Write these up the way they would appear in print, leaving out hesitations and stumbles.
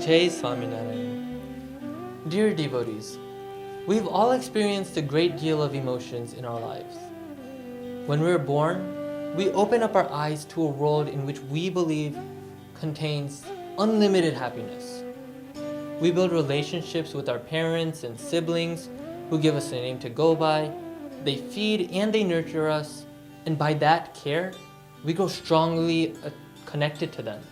Jai Swaminarayan. Dear devotees, we've all experienced a great deal of emotions in our lives. When we're born, we open up our eyes to a world in which we believe contains unlimited happiness. We build relationships with our parents and siblings who give us a name to go by. They feed and they nurture us, and by that care, we grow strongly connected to them.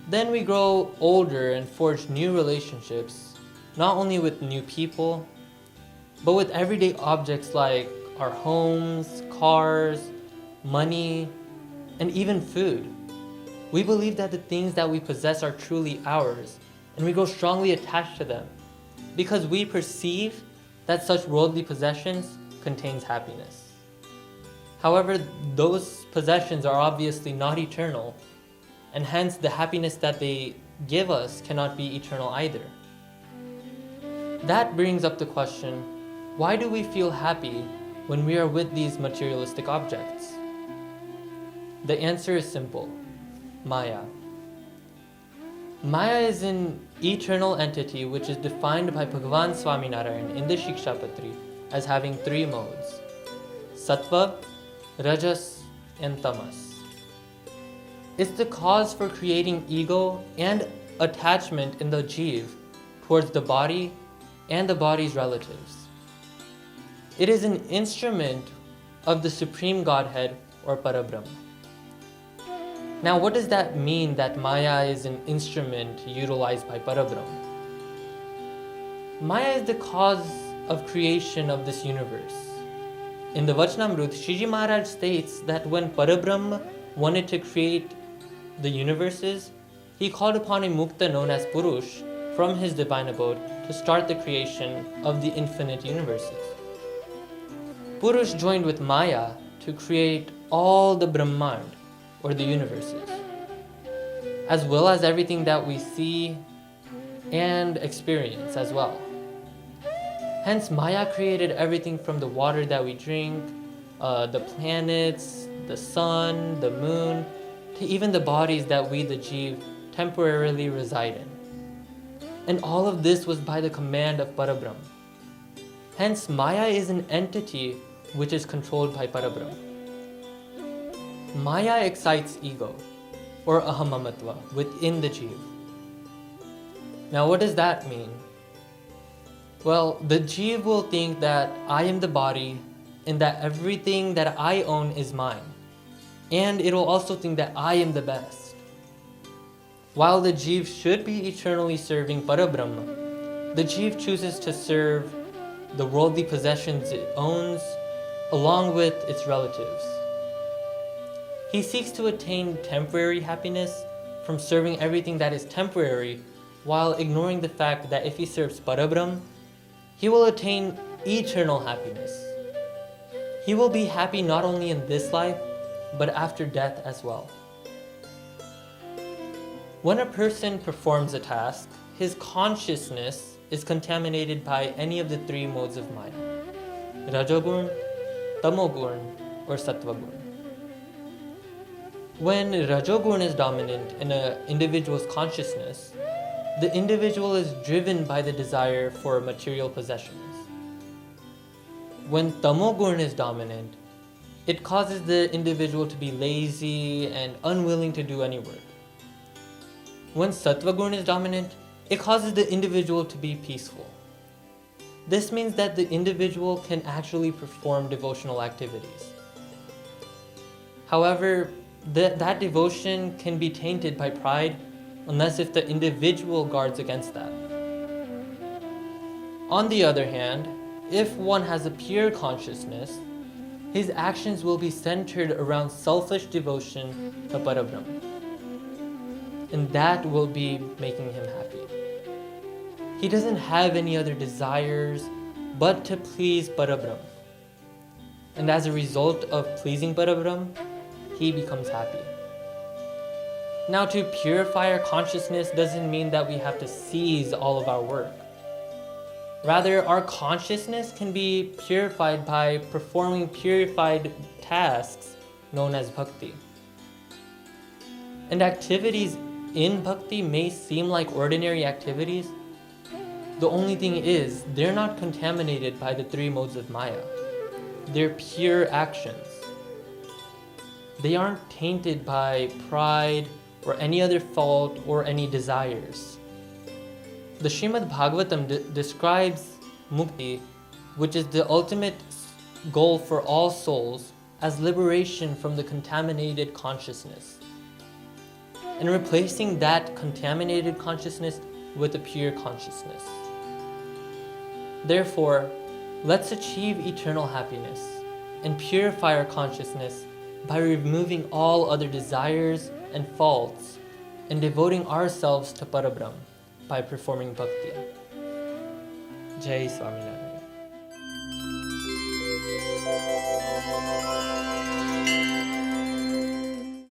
Then we grow older and forge new relationships, not only with new people, but with everyday objects like our homes, cars, money, and even food. We believe that the things that we possess are truly ours, and we grow strongly attached to them because we perceive that such worldly possessions contains happiness. However, those possessions are obviously not eternal, and hence the happiness that they give us cannot be eternal either. That brings up the question, why do we feel happy when we are with these materialistic objects? The answer is simple: Maya. Maya is an eternal entity which is defined by Bhagavan Swaminarayan in the Shikshapatri as having three modes: Sattva, Rajas, and Tamas. It's the cause for creating ego and attachment in the Jeev towards the body and the body's relatives. It is an instrument of the Supreme Godhead or Parabrahma. Now, what does that mean that Maya is an instrument utilized by Parabrahma? Maya is the cause of creation of this universe. In the Vachanamrut, Shiji Maharaj states that when Parabrahma wanted to create the universes, he called upon a mukta known as Purush from his divine abode to start the creation of the infinite universes. Purush joined with Maya to create all the Brahmand, or the universes, as well as everything that we see and experience as well. Hence, Maya created everything from the water that we drink, the planets, the sun, the moon, to even the bodies that we, the Jeev, temporarily reside in. And all of this was by the command of Parabrahma. Hence, Maya is an entity which is controlled by Parabrahma. Maya excites ego, or ahamamatva, within the Jeev. Now, what does that mean? Well, the Jeev will think that I am the body and that everything that I own is mine. And it will also think that I am the best. While the Jeev should be eternally serving Parabrahma, the Jeev chooses to serve the worldly possessions it owns along with its relatives. He seeks to attain temporary happiness from serving everything that is temporary while ignoring the fact that if he serves Parabrahma, he will attain eternal happiness. He will be happy not only in this life, but after death as well. When a person performs a task, his consciousness is contaminated by any of the three modes of Maya: Rajogun, Tamogun, or Sattvagun. When Rajogun is dominant in an individual's consciousness, the individual is driven by the desire for material possessions. When Tamogun is dominant, it causes the individual to be lazy and unwilling to do any work. When Sattvagun is dominant, it causes the individual to be peaceful. This means that the individual can actually perform devotional activities. However, that devotion can be tainted by pride unless if the individual guards against that. On the other hand, if one has a pure consciousness, his actions will be centered around selfish devotion to Parabrahma. And that will be making him happy. He doesn't have any other desires but to please Parabrahma. And as a result of pleasing Parabrahma, he becomes happy. Now, to purify our consciousness doesn't mean that we have to cease all of our work. Rather, our consciousness can be purified by performing purified tasks known as bhakti. And activities in bhakti may seem like ordinary activities, the only thing is they're not contaminated by the three modes of Maya. They're pure actions. They aren't tainted by pride or any other fault or any desires. The Srimad Bhagavatam describes mukti, which is the ultimate goal for all souls, as liberation from the contaminated consciousness and replacing that contaminated consciousness with a pure consciousness. Therefore, let's achieve eternal happiness and purify our consciousness by removing all other desires and faults and devoting ourselves to Parabrahm by performing bhakti. Jai Swaminarayan.